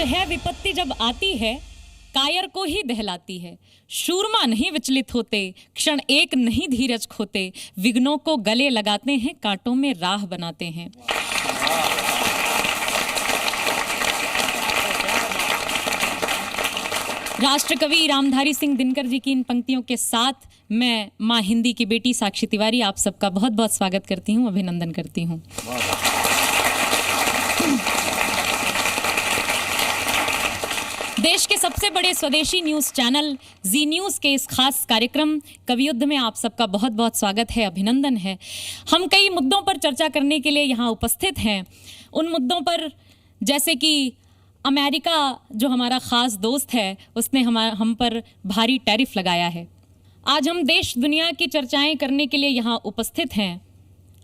है विपत्ति जब आती है, कायर को ही दहलाती है। शूरमा नहीं विचलित होते, क्षण एक नहीं धीरज खोते, विघ्नों को गले लगाते हैं, कांटों में राह बनाते हैं। राष्ट्रकवि रामधारी सिंह दिनकर जी की इन पंक्तियों के साथ मैं माँ हिंदी की बेटी साक्षी तिवारी आप सबका बहुत बहुत स्वागत करती हूँ, अभिनंदन करती हूँ। देश के सबसे बड़े स्वदेशी न्यूज़ चैनल जी न्यूज़ के इस खास कार्यक्रम कवियुद्ध में आप सबका बहुत बहुत स्वागत है, अभिनंदन है। हम कई मुद्दों पर चर्चा करने के लिए यहाँ उपस्थित हैं। उन मुद्दों पर जैसे कि अमेरिका जो हमारा ख़ास दोस्त है, उसने हम पर भारी टैरिफ लगाया है। आज हम देश दुनिया की चर्चाएं करने के लिए यहाँ उपस्थित हैं।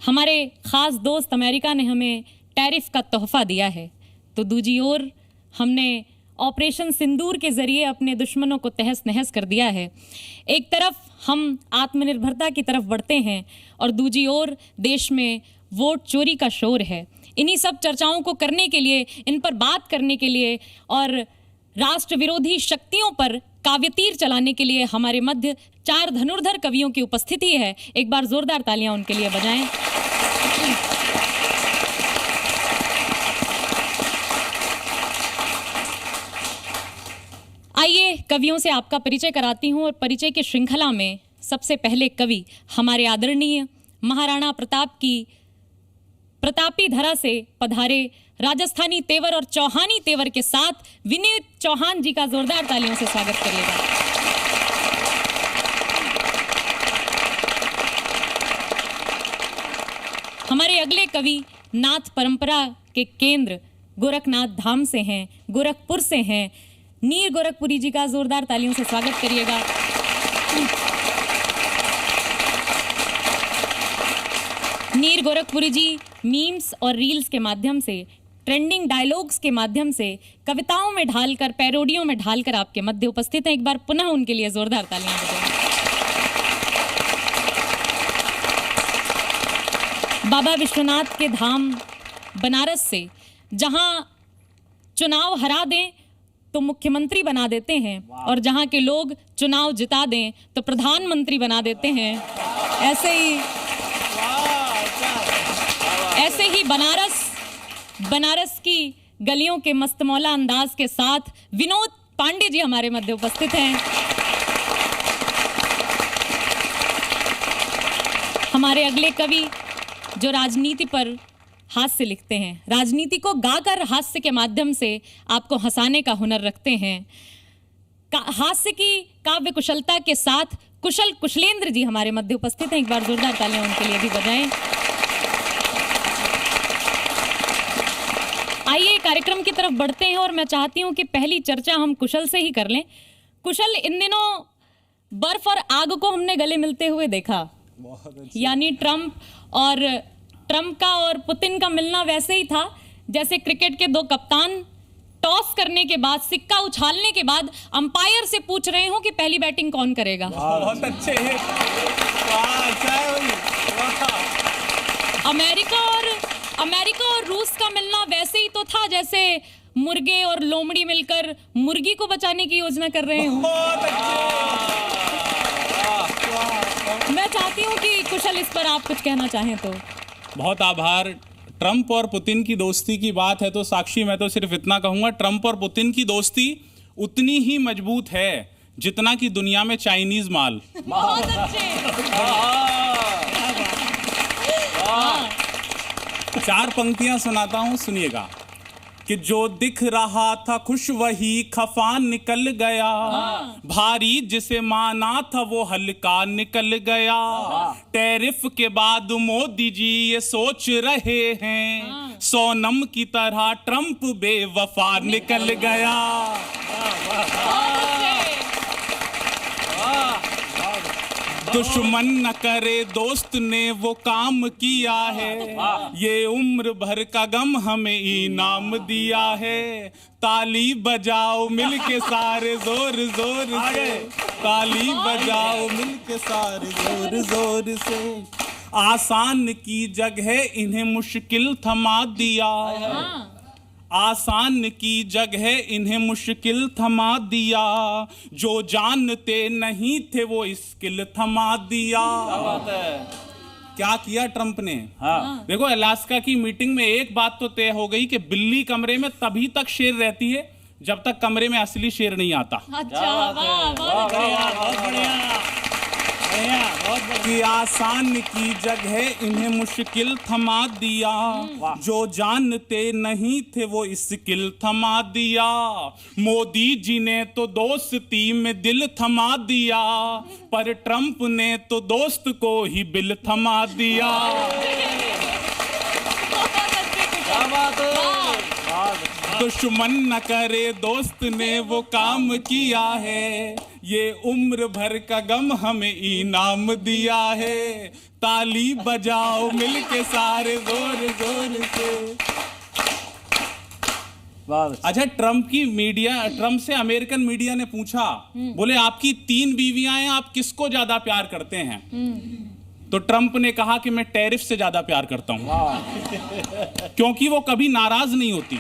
हमारे ख़ास दोस्त अमेरिका ने हमें टैरिफ का तोहफ़ा दिया है, तो दूजी ओर हमने ऑपरेशन सिंदूर के ज़रिए अपने दुश्मनों को तहस नहस कर दिया है। एक तरफ हम आत्मनिर्भरता की तरफ बढ़ते हैं और दूजी ओर देश में वोट चोरी का शोर है। इन्हीं सब चर्चाओं को करने के लिए, इन पर बात करने के लिए और राष्ट्र विरोधी शक्तियों पर काव्यतीर चलाने के लिए हमारे मध्य 4 धनुर्धर कवियों की उपस्थिति है। एक बार जोरदार तालियां उनके लिए बजाएं। आइए कवियों से आपका परिचय कराती हूँ और परिचय की श्रृंखला में सबसे पहले कवि हमारे आदरणीय महाराणा प्रताप की प्रतापी धरा से पधारे राजस्थानी तेवर और चौहानी तेवर के साथ विनीत चौहान जी का जोरदार तालियों से स्वागत करिएगा। हमारे अगले कवि नाथ परंपरा के केंद्र गोरखनाथ धाम से हैं, गोरखपुर से हैं। नीर गोरखपुरी जी का जोरदार तालियों से स्वागत करिएगा। नीर गोरखपुरी जी मीम्स और रील्स के माध्यम से, ट्रेंडिंग डायलॉग्स के माध्यम से, कविताओं में ढालकर, पैरोडियों में ढालकर आपके मध्य उपस्थित हैं। एक बार पुनः उनके लिए जोरदार तालियां बजाएं। बाबा विश्वनाथ के धाम बनारस से, जहां चुनाव हरा दें तो मुख्यमंत्री बना देते हैं और जहां के लोग चुनाव जिता दें तो प्रधानमंत्री बना देते हैं, ऐसे ही बनारस की गलियों के मस्तमौला अंदाज के साथ विनोद पांडे जी हमारे मध्य उपस्थित हैं। हमारे अगले कवि जो राजनीति पर हास्य लिखते हैं, राजनीति को गाकर हास्य के माध्यम से आपको हंसाने का हुनर रखते हैं। हास्य की काव्य कुशलता के साथ कुशल कुशलेंद्र जी हमारे मध्य उपस्थित हैं। एक बार जोरदार तालियां उनके लिए भी बजाएं। आइए कार्यक्रम की तरफ बढ़ते हैं और मैं चाहती हूं कि पहली चर्चा हम कुशल से ही कर लें। कुशल, इन दिनों बर्फ और आग को हमने गले मिलते हुए देखा, यानी ट्रंप का और पुतिन का मिलना वैसे ही था जैसे क्रिकेट के 2 कप्तान टॉस करने के बाद, सिक्का उछालने के बाद अंपायर से पूछ रहे हो कि पहली बैटिंग कौन करेगा। बहुत अच्छे हैं। अमेरिका और रूस का मिलना वैसे ही तो था जैसे मुर्गे और लोमड़ी मिलकर मुर्गी को बचाने की योजना कर रहे हो। मैं चाहती हूँ कि कुशल इस पर आप कुछ कहना चाहें तो। बहुत आभार। ट्रंप और पुतिन की दोस्ती की बात है तो साक्षी, मैं तो सिर्फ इतना कहूंगा, ट्रंप और पुतिन की दोस्ती उतनी ही मजबूत है जितना कि दुनिया में चाइनीज माल। बहुत अच्छे। 4 पंक्तियां सुनाता हूं, सुनिएगा। कि जो दिख रहा था खुश वही खफा निकल गया, भारी जिसे माना था वो हल्का निकल गया। टैरिफ के बाद मोदी जी ये सोच रहे हैं, सोनम की तरह ट्रंप बेवफा निकल गया। दुश्मन न करे दोस्त ने वो काम किया है, ये उम्र भर का गम हमें इनाम दिया है। ताली बजाओ मिलके सारे जोर जोर से, ताली बजाओ मिलके सारे जोर जोर से। आसान की जगह इन्हें मुश्किल थमा दिया, आसान की जगह इन्हें मुश्किल थमा दिया, जो जानते नहीं थे वो स्किल थमा दिया। क्या बात है, क्या किया ट्रंप ने? हाँ देखो, अलास्का की मीटिंग में एक बात तो तय हो गई कि बिल्ली कमरे में तभी तक शेर रहती है जब तक कमरे में असली शेर नहीं आता। अच्छा, वाह, बहुत बढ़िया। बहुत बढ़िया, बढ़िया, बहुत बढ़िया। कि आसान की जगह इन्हें मुश्किल थमा दिया, जो जानते नहीं थे वो स्किल थमा दिया। मोदी जी ने तो दोस्ती में दिल थमा दिया, पर ट्रंप ने तो दोस्त को ही बिल थमा दिया। क्या बात है, दुश्मन न करे दोस्त ने वो काम किया है, ये उम्र भर का गम हमें इनाम दिया है। ताली बजाओ मिलके सारे जोर जोर से। अच्छा, ट्रंप से अमेरिकन मीडिया ने पूछा, बोले आपकी 3 बीवियां हैं, आप किसको ज्यादा प्यार करते हैं? तो ट्रंप ने कहा कि मैं टैरिफ से ज्यादा प्यार करता हूं, क्योंकि वो कभी नाराज नहीं होती।